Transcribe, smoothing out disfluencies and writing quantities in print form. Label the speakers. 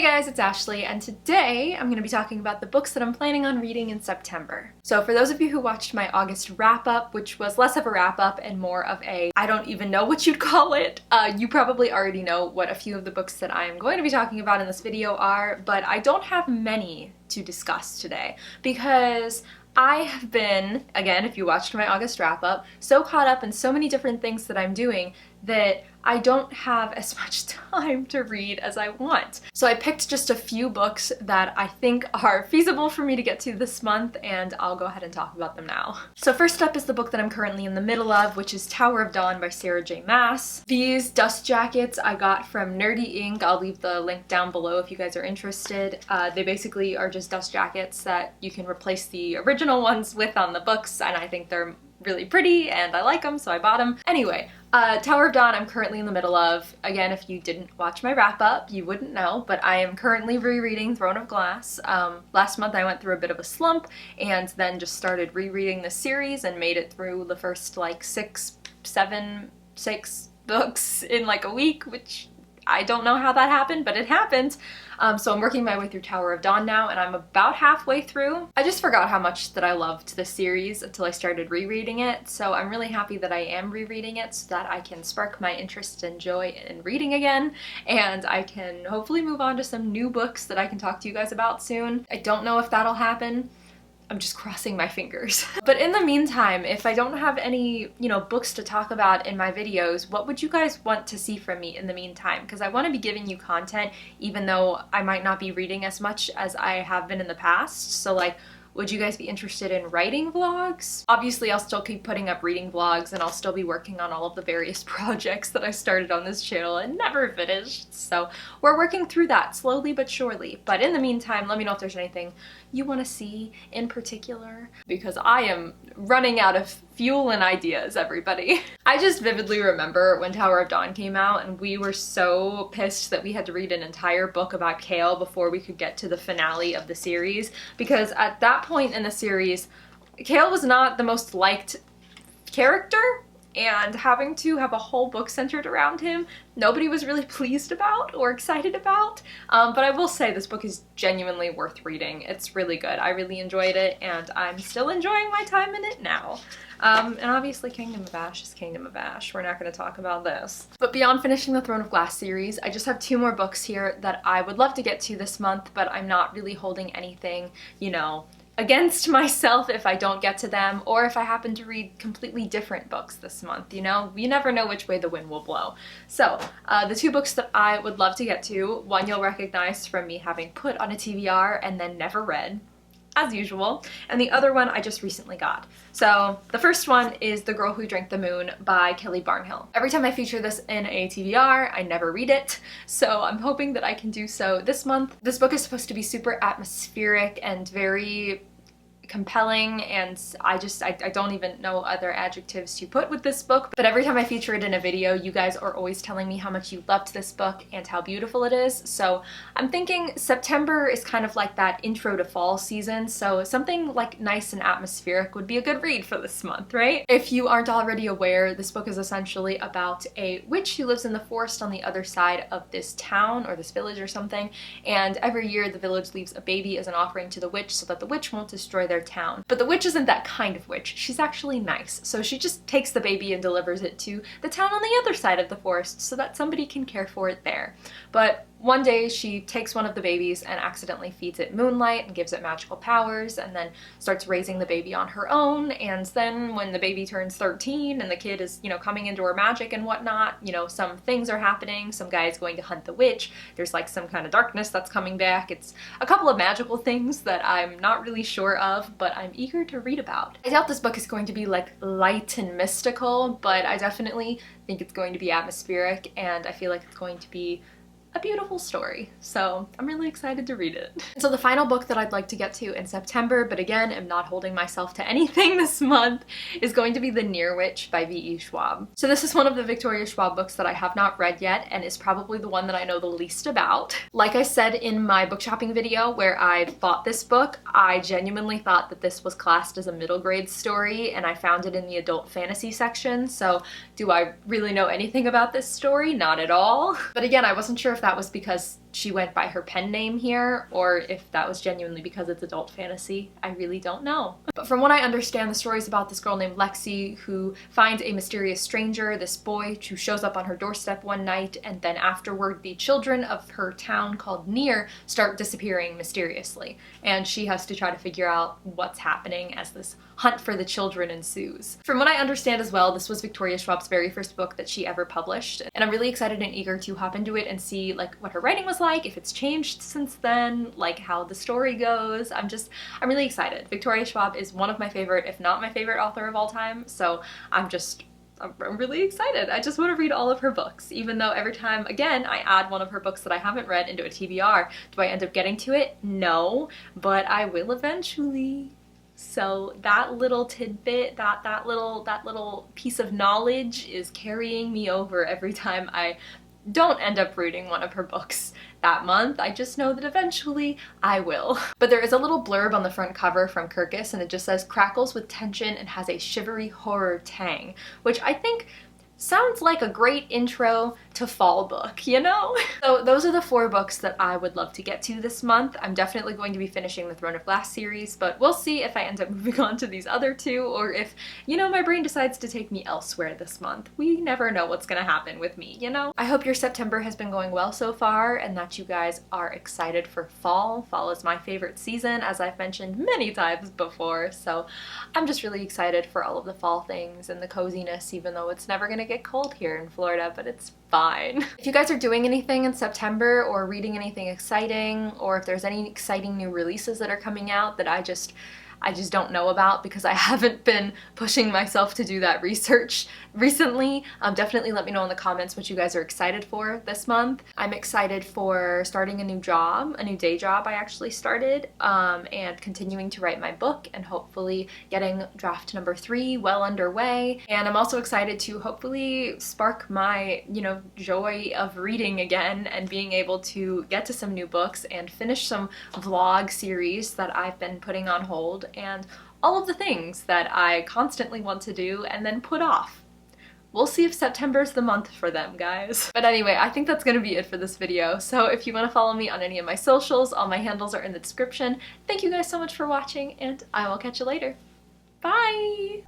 Speaker 1: Hey guys, it's Ashley, and today I'm going to be talking about the books that I'm planning on reading in September. So for those of you who watched my August wrap-up, which was less of a wrap-up and more of a, I don't even know what you'd call it, you probably already know what a few of the books that I am going to be talking about in this video are, but I don't have many to discuss today because I have been, again, if you watched my August wrap-up, so caught up in so many different things that I'm doing that I don't have as much time to read as I want. So I picked just a few books that I think are feasible for me to get to this month, and I'll go ahead and talk about them now. So first up is the book that I'm currently in the middle of, which is Tower of Dawn by Sarah J. Maas. These dust jackets I got from Nerdy Ink. I'll leave the link down below if you guys are interested. They basically are just dust jackets that you can replace the original ones with on the books, and I think they're really pretty and I like them, so I bought them. Anyway, Tower of Dawn I'm currently in the middle of. Again, if you didn't watch my wrap-up, you wouldn't know, but I am currently rereading Throne of Glass. Last month I went through a bit of a slump and then just started rereading the series and made it through the first like six books in like a week, which I don't know how that happened, but it happened. So I'm working my way through Tower of Dawn now, and I'm about halfway through. I just forgot how much that I loved the series until I started rereading it, so I'm really happy that I am rereading it so that I can spark my interest and joy in reading again, and I can hopefully move on to some new books that I can talk to you guys about soon. I don't know if that'll happen. I'm just crossing my fingers. But in the meantime, if I don't have any, books to talk about in my videos, what would you guys want to see from me in the meantime? Because I want to be giving you content even though I might not be reading as much as I have been in the past. So like, would you guys be interested in writing vlogs? Obviously, I'll still keep putting up reading vlogs and I'll still be working on all of the various projects that I started on this channel and never finished. So we're working through that slowly but surely. But in the meantime, let me know if there's anything you want to see in particular, because I am running out of fuel and ideas, everybody. I just vividly remember when Tower of Dawn came out and we were so pissed that we had to read an entire book about Kale before we could get to the finale of the series, because at that point in the series, Kale was not the most liked character, and having to have a whole book centered around him, nobody was really pleased about or excited about. But I will say this book is genuinely worth reading. It's really good. I really enjoyed it, and I'm still enjoying my time in it now. And obviously Kingdom of Ash is Kingdom of Ash. We're not going to talk about this. But beyond finishing the Throne of Glass series, I just have two more books here that I would love to get to this month, but I'm not really holding anything, against myself if I don't get to them, or if I happen to read completely different books this month, You never know which way the wind will blow. So, the two books that I would love to get to, one you'll recognize from me having put on a TBR and then never read, as usual, and the other one I just recently got. So the first one is The Girl Who Drank the Moon by Kelly Barnhill. Every time I feature this in a TBR, I never read it, so I'm hoping that I can do so this month. This book is supposed to be super atmospheric and very compelling, and I don't even know other adjectives to put with this book, but every time I feature it in a video, you guys are always telling me how much you loved this book and how beautiful it is. So I'm thinking September is kind of like that intro to fall season, so something like nice and atmospheric would be a good read for this month, right? If you aren't already aware, this book is essentially about a witch who lives in the forest on the other side of this town or this village or something, and every year the village leaves a baby as an offering to the witch so that the witch won't destroy their town. But the witch isn't that kind of witch. She's actually nice. So she just takes the baby and delivers it to the town on the other side of the forest so that somebody can care for it there. But one day she takes one of the babies and accidentally feeds it moonlight and gives it magical powers, and then starts raising the baby on her own. And then when the baby turns 13 and the kid is, coming into her magic and whatnot, some things are happening. Some guy is going to hunt the witch. There's like some kind of darkness that's coming back. It's a couple of magical things that I'm not really sure of, but I'm eager to read about. I doubt this book is going to be like light and mystical, but I definitely think it's going to be atmospheric, and I feel like it's going to be a beautiful story, so I'm really excited to read it. So the final book that I'd like to get to in September, but again, am not holding myself to anything this month, is going to be The Near Witch by V.E. Schwab. So this is one of the Victoria Schwab books that I have not read yet, and is probably the one that I know the least about. Like I said in my book shopping video where I bought this book, I genuinely thought that this was classed as a middle grade story, and I found it in the adult fantasy section, so do I really know anything about this story? Not at all. But again, I wasn't sure if that was because she went by her pen name here, or if that was genuinely because it's adult fantasy. I really don't know. But from what I understand, the story is about this girl named Lexi who finds a mysterious stranger, this boy, who shows up on her doorstep one night, and then afterward the children of her town called Near start disappearing mysteriously, and she has to try to figure out what's happening as this hunt for the children ensues. From what I understand as well, this was Victoria Schwab's very first book that she ever published, and I'm really excited and eager to hop into it and see like what her writing was like, if it's changed since then, like how the story goes. I'm really excited. Victoria Schwab is one of my favorite, if not my favorite author of all time, so I'm really excited. I just want to read all of her books, even though every time, again, I add one of her books that I haven't read into a TBR. Do I end up getting to it? No, but I will eventually. So that little tidbit, that little piece of knowledge is carrying me over every time I don't end up reading one of her books that month. I just know that eventually I will. But there is a little blurb on the front cover from Kirkus, and it just says, "Crackles with tension and has a shivery horror tang," which I think sounds like a great intro to fall book, you know? So those are the 4 books that I would love to get to this month. I'm definitely going to be finishing the Throne of Glass series, but we'll see if I end up moving on to these other 2, or if, you know, my brain decides to take me elsewhere this month. We never know what's gonna happen with me, you know? I hope your September has been going well so far, and that you guys are excited for fall. Fall is my favorite season, as I've mentioned many times before, so I'm just really excited for all of the fall things and the coziness, even though it's never gonna get cold here in Florida, but it's fine. If you guys are doing anything in September or reading anything exciting, or if there's any exciting new releases that are coming out that I just don't know about because I haven't been pushing myself to do that research recently, definitely let me know in the comments what you guys are excited for this month. I'm excited for starting a new day job I actually started, and continuing to write my book and hopefully getting draft number 3 well underway. And I'm also excited to hopefully spark my, you know, joy of reading again and being able to get to some new books and finish some vlog series that I've been putting on hold, and all of the things that I constantly want to do and then put off. We'll see if September's the month for them, guys. But anyway, I think that's gonna be it for this video. So if you want to follow me on any of my socials, all my handles are in the description. Thank you guys so much for watching, and I will catch you later. Bye!